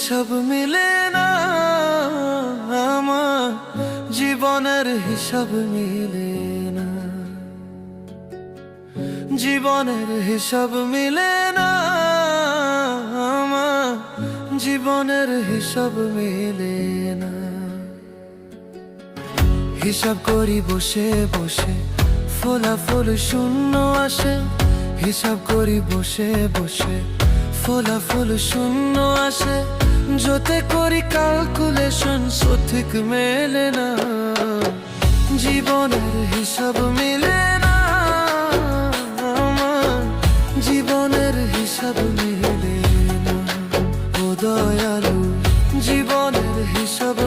হিসাব মিলে না, আমার জীবনের হিসাব মিলে না, জীবনের হিসাব মিলে না, আমার জীবনের হিসাব মিলে না। হিসাব করি বসে বসে, ফলাফল শূন্য আসে। হিসাব করি বসে বসে, ফলাফল শূন্য আসে। যতে করি ক্যালকুলেশন সঠিক মেলে না, জীবনের হিসাব মিলে না, আমার জীবনের হিসাব মিলে না। ও দয়ালু, জীবনের হিসাব